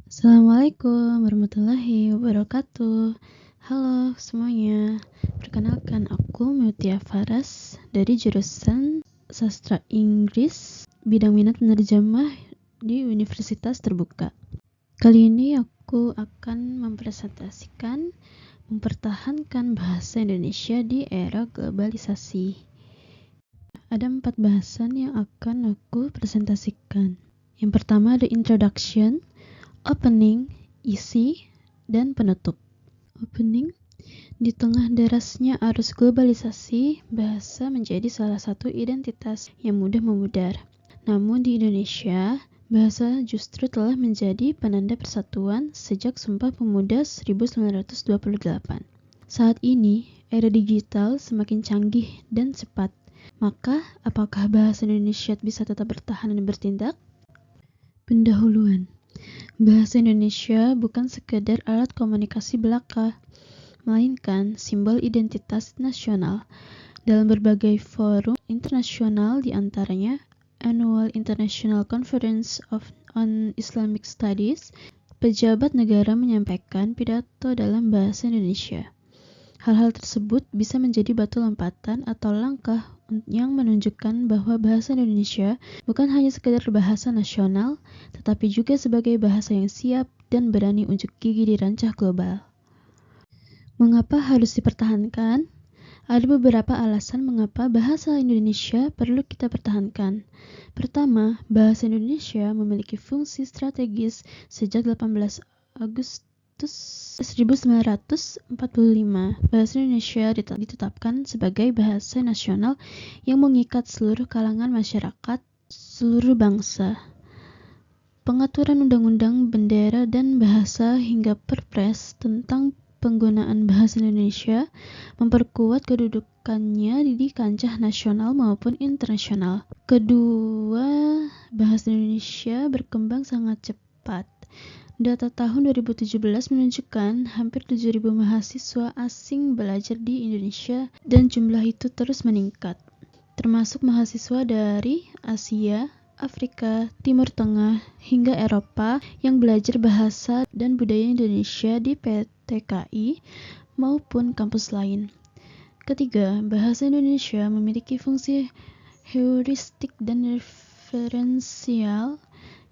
Assalamualaikum warahmatullahi wabarakatuh. Halo semuanya, perkenalkan aku Mutia Faras dari jurusan Sastra Inggris, bidang minat penerjemah di Universitas Terbuka. Kali ini aku akan mempertahankan bahasa Indonesia di era globalisasi. Ada 4 bahasan yang akan aku presentasikan. Yang pertama ada introduction, opening, isi, dan penutup. Opening, di tengah derasnya arus globalisasi, bahasa menjadi salah satu identitas yang mudah memudar. Namun di Indonesia, bahasa justru telah menjadi penanda persatuan sejak Sumpah Pemuda 1928. Saat ini, era digital semakin canggih dan cepat. Maka, apakah bahasa Indonesia bisa tetap bertahan dan bertindak? Pendahuluan. Bahasa Indonesia bukan sekedar alat komunikasi belaka, melainkan simbol identitas nasional. Dalam berbagai forum internasional, diantaranya Annual International Conference on Islamic Studies, pejabat negara menyampaikan pidato dalam bahasa Indonesia. Hal-hal tersebut bisa menjadi batu lompatan atau langkah yang menunjukkan bahwa bahasa Indonesia bukan hanya sekedar bahasa nasional, tetapi juga sebagai bahasa yang siap dan berani unjuk gigi di rancah global. Mengapa harus dipertahankan? Ada beberapa alasan mengapa bahasa Indonesia perlu kita pertahankan. Pertama, bahasa Indonesia memiliki fungsi strategis sejak 18 Agustus 1945. Bahasa Indonesia ditetapkan sebagai bahasa nasional yang mengikat seluruh kalangan masyarakat, seluruh bangsa. Pengaturan undang-undang, bendera, dan bahasa hingga perpres tentang penggunaan bahasa Indonesia memperkuat kedudukannya di kancah nasional maupun internasional. Kedua, bahasa Indonesia berkembang sangat cepat. Data tahun 2017 menunjukkan hampir 7.000 mahasiswa asing belajar di Indonesia dan jumlah itu terus meningkat, termasuk mahasiswa dari Asia, Afrika, Timur Tengah, hingga Eropa yang belajar bahasa dan budaya Indonesia di PTKI maupun kampus lain. Ketiga, bahasa Indonesia memiliki fungsi heuristik dan referensial,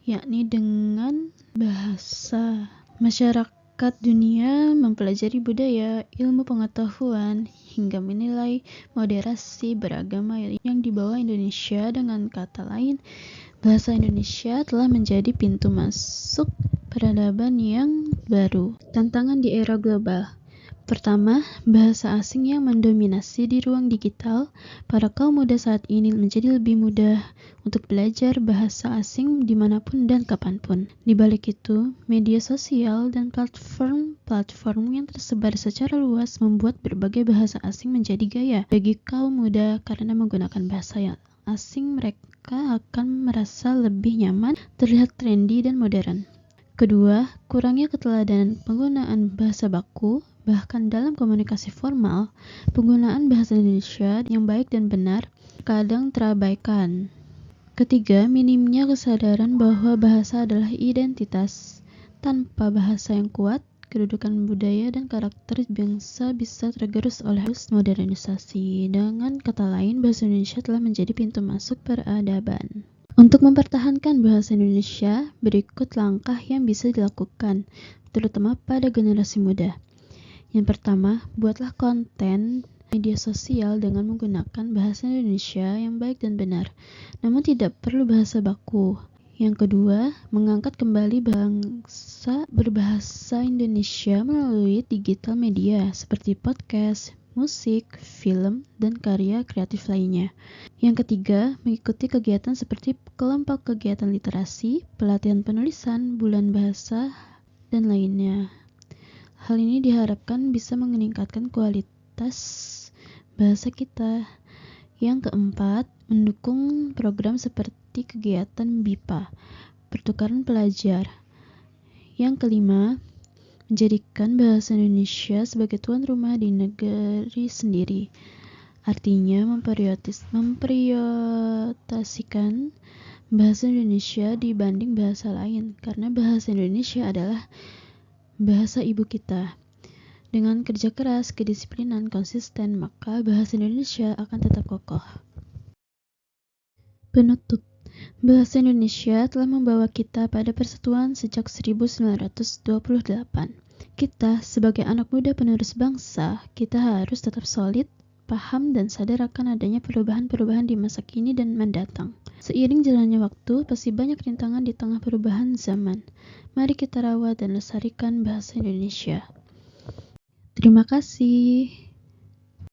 yakni dengan bahasa masyarakat dunia mempelajari budaya, ilmu pengetahuan, hingga menilai moderasi beragama yang dibawa Indonesia. Dengan kata lain, bahasa Indonesia telah menjadi pintu masuk peradaban yang baru. Tantangan di era global. Pertama, bahasa asing yang mendominasi di ruang digital. Para kaum muda saat ini menjadi lebih mudah untuk belajar bahasa asing dimanapun dan kapanpun. Di balik itu, media sosial dan platform yang tersebar secara luas membuat berbagai bahasa asing menjadi gaya bagi kaum muda. Karena menggunakan bahasa yang asing, mereka akan merasa lebih nyaman, terlihat trendy dan modern. Kedua, kurangnya keteladanan penggunaan bahasa baku. Bahkan dalam komunikasi formal, penggunaan bahasa Indonesia yang baik dan benar kadang terabaikan. Ketiga, minimnya kesadaran bahwa bahasa adalah identitas. Tanpa bahasa yang kuat, kedudukan budaya dan karakter bangsa bisa tergerus oleh arus modernisasi. Dengan kata lain, bahasa Indonesia telah menjadi pintu masuk peradaban. Untuk mempertahankan bahasa Indonesia, berikut langkah yang bisa dilakukan, terutama pada generasi muda. Yang pertama, buatlah konten media sosial dengan menggunakan bahasa Indonesia yang baik dan benar, namun tidak perlu bahasa baku. Yang kedua, mengangkat kembali bangsa berbahasa Indonesia melalui digital media seperti podcast, musik, film, dan karya kreatif lainnya. Yang ketiga, mengikuti kegiatan seperti kelompok kegiatan literasi, pelatihan penulisan, bulan bahasa, dan lainnya. Hal ini diharapkan bisa meningkatkan kualitas bahasa kita. Yang keempat, mendukung program seperti kegiatan BIPA, pertukaran pelajar. Yang kelima, menjadikan bahasa Indonesia sebagai tuan rumah di negeri sendiri. Artinya memprioritasasikan bahasa Indonesia dibanding bahasa lain, karena bahasa Indonesia adalah bahasa ibu kita. Dengan kerja keras, kedisiplinan, konsisten, maka bahasa Indonesia akan tetap kokoh. Penutup. Bahasa Indonesia telah membawa kita pada persatuan sejak 1928. Kita, sebagai anak muda penerus bangsa, kita harus tetap solid, paham, dan sadar akan adanya perubahan-perubahan di masa kini dan mendatang. Seiring jalannya waktu, pasti banyak rintangan di tengah perubahan zaman. Mari kita rawat dan lestarikan bahasa Indonesia. Terima kasih.